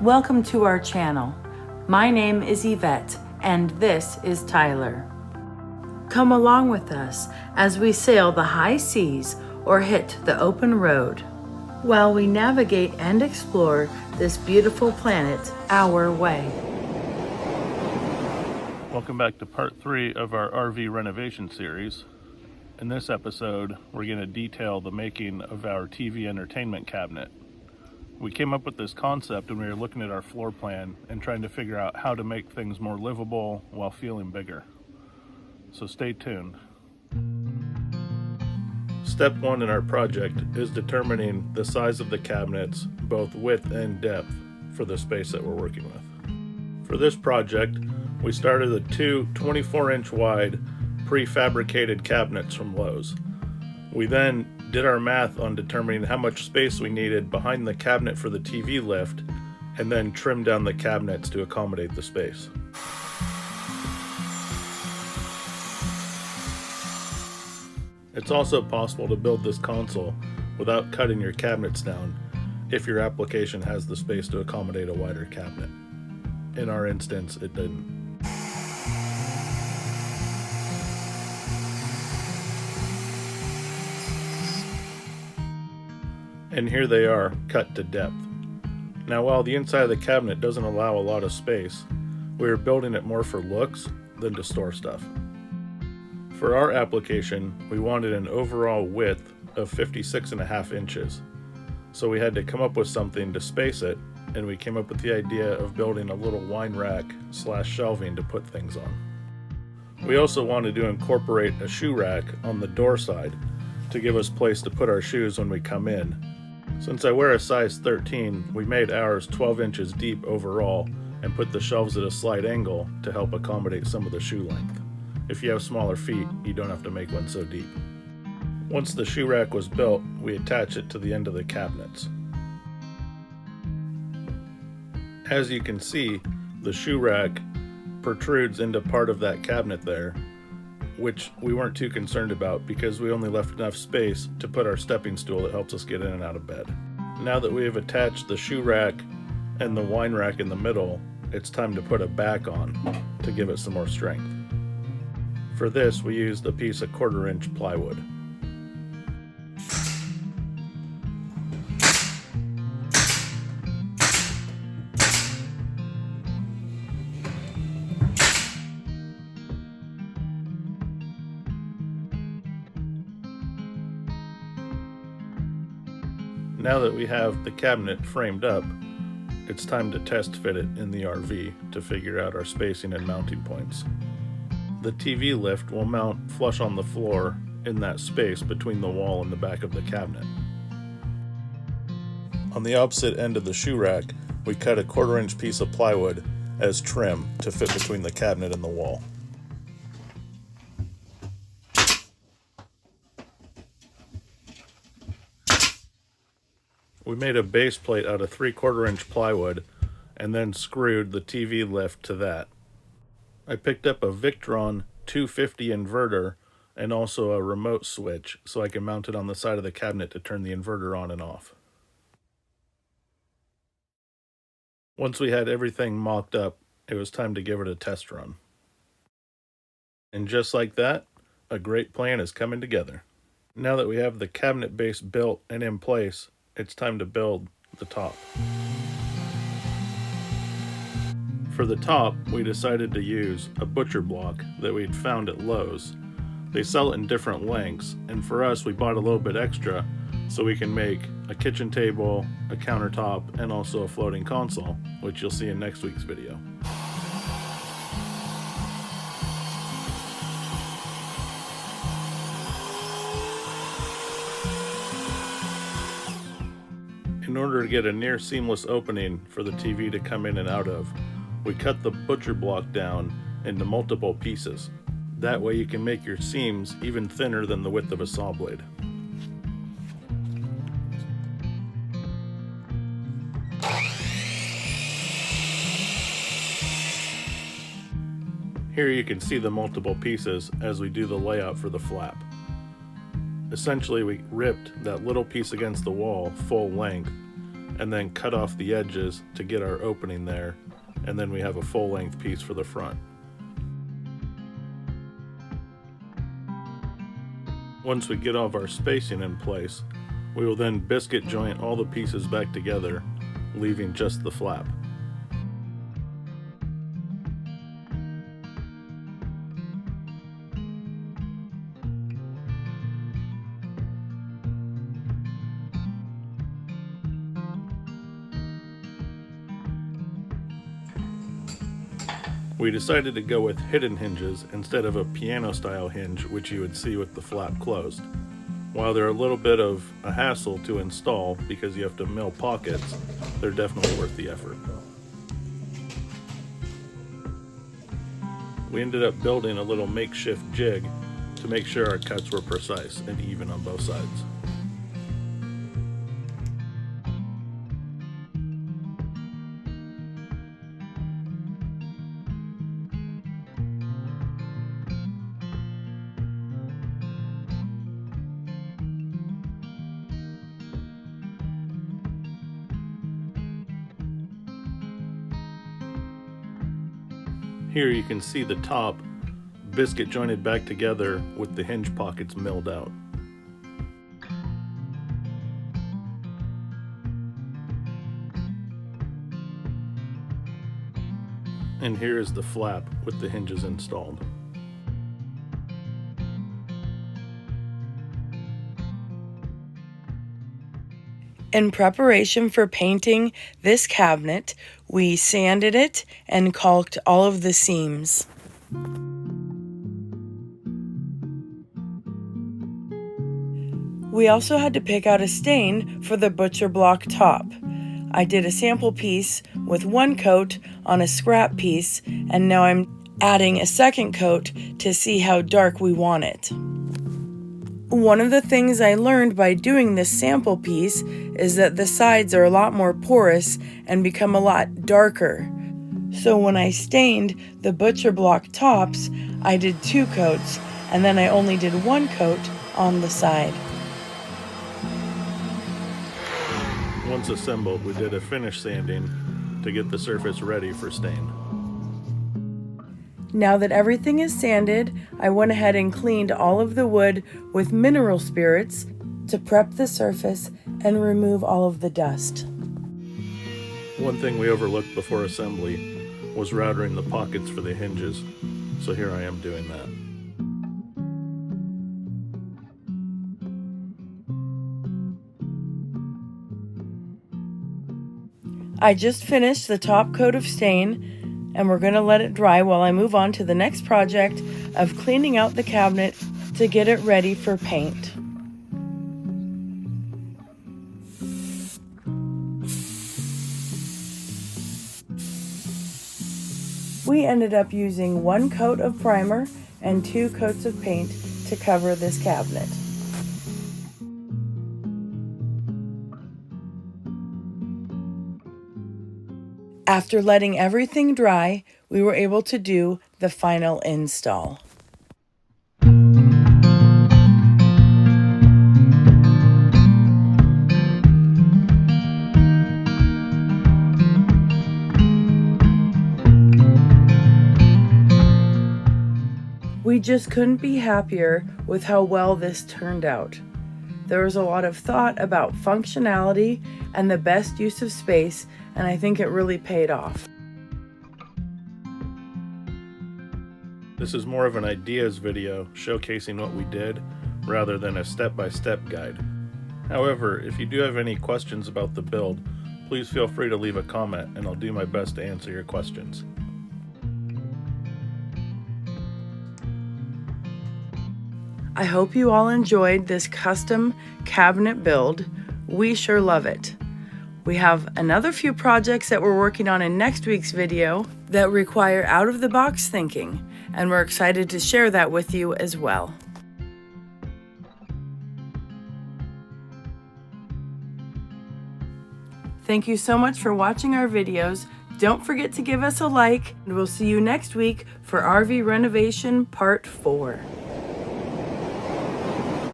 Welcome to our channel. My name is Yvette, and this is Tyler. Come along with us as we sail the high seas or hit the open road, while we navigate and explore this beautiful planet our way. Welcome back to part 3 of our RV renovation series. In this episode, we're going to detail the making of our TV entertainment cabinet. We came up with this concept when we were looking at our floor plan and trying to figure out how to make things more livable while feeling bigger. So stay tuned. Step 1 in our project is determining the size of the cabinets, both width and depth, for the space that we're working with. For this project, we started with two 24-inch wide prefabricated cabinets from Lowe's. We then did our math on determining how much space we needed behind the cabinet for the TV lift, and then trimmed down the cabinets to accommodate the space. It's also possible to build this console without cutting your cabinets down if your application has the space to accommodate a wider cabinet. In our instance, it didn't. And here they are, cut to depth. Now, while the inside of the cabinet doesn't allow a lot of space, we are building it more for looks than to store stuff. For our application, we wanted an overall width of 56.5 inches. So we had to come up with something to space it, and we came up with the idea of building a little wine rack / shelving to put things on. We also wanted to incorporate a shoe rack on the door side to give us place to put our shoes when we come in. Since I wear a size 13, we made ours 12 inches deep overall and put the shelves at a slight angle to help accommodate some of the shoe length. If you have smaller feet, you don't have to make one so deep. Once the shoe rack was built, we attached it to the end of the cabinets. As you can see, the shoe rack protrudes into part of that cabinet there, which we weren't too concerned about because we only left enough space to put our stepping stool that helps us get in and out of bed. Now that we have attached the shoe rack and the wine rack in the middle, it's time to put a back on to give it some more strength. For this, we used a piece of 1/4-inch plywood. Now that we have the cabinet framed up, it's time to test fit it in the RV to figure out our spacing and mounting points. The TV lift will mount flush on the floor in that space between the wall and the back of the cabinet. On the opposite end of the shoe rack, we cut a 1/4-inch piece of plywood as trim to fit between the cabinet and the wall. We made a base plate out of 3/4-inch plywood and then screwed the TV lift to that. I picked up a Victron 250 inverter and also a remote switch so I can mount it on the side of the cabinet to turn the inverter on and off. Once we had everything mocked up, it was time to give it a test run. And just like that, a great plan is coming together. Now that we have the cabinet base built and in place, it's time to build the top. For the top, we decided to use a butcher block that we'd found at Lowe's. They sell it in different lengths, and for us, we bought a little bit extra so we can make a kitchen table, a countertop, and also a floating console, which you'll see in next week's video. In order to get a near seamless opening for the TV to come in and out of, we cut the butcher block down into multiple pieces. That way you can make your seams even thinner than the width of a saw blade. Here you can see the multiple pieces as we do the layout for the flap. Essentially, we ripped that little piece against the wall full length and then cut off the edges to get our opening there, and then we have a full-length piece for the front. Once we get all of our spacing in place, we will then biscuit joint all the pieces back together, leaving just the flap. We decided to go with hidden hinges instead of a piano style hinge which you would see with the flap closed. While they're a little bit of a hassle to install because you have to mill pockets, they're definitely worth the effort. We ended up building a little makeshift jig to make sure our cuts were precise and even on both sides. Here you can see the top biscuit jointed back together with the hinge pockets milled out. And here is the flap with the hinges installed. In preparation for painting this cabinet, we sanded it and caulked all of the seams. We also had to pick out a stain for the butcher block top. I did a sample piece with one coat on a scrap piece, and now I'm adding a second coat to see how dark we want it. One of the things I learned by doing this sample piece is that the sides are a lot more porous and become a lot darker. So when I stained the butcher block tops, I did 2 coats, and then I only did 1 coat on the side. Once assembled, we did a finish sanding to get the surface ready for stain. Now that everything is sanded, I went ahead and cleaned all of the wood with mineral spirits to prep the surface and remove all of the dust. One thing we overlooked before assembly was routering the pockets for the hinges, so here I am doing that. I just finished the top coat of stain, and we're going to let it dry while I move on to the next project of cleaning out the cabinet to get it ready for paint. We ended up using 1 coat of primer and 2 coats of paint to cover this cabinet. After letting everything dry, we were able to do the final install. We just couldn't be happier with how well this turned out. There was a lot of thought about functionality and the best use of space, and I think it really paid off. This is more of an ideas video showcasing what we did rather than a step-by-step guide. However, if you do have any questions about the build, please feel free to leave a comment and I'll do my best to answer your questions. I hope you all enjoyed this custom cabinet build. We sure love it. We have another few projects that we're working on in next week's video that require out-of-the-box thinking, and we're excited to share that with you as well. Thank you so much for watching our videos. Don't forget to give us a like, and we'll see you next week for RV Renovation Part 4.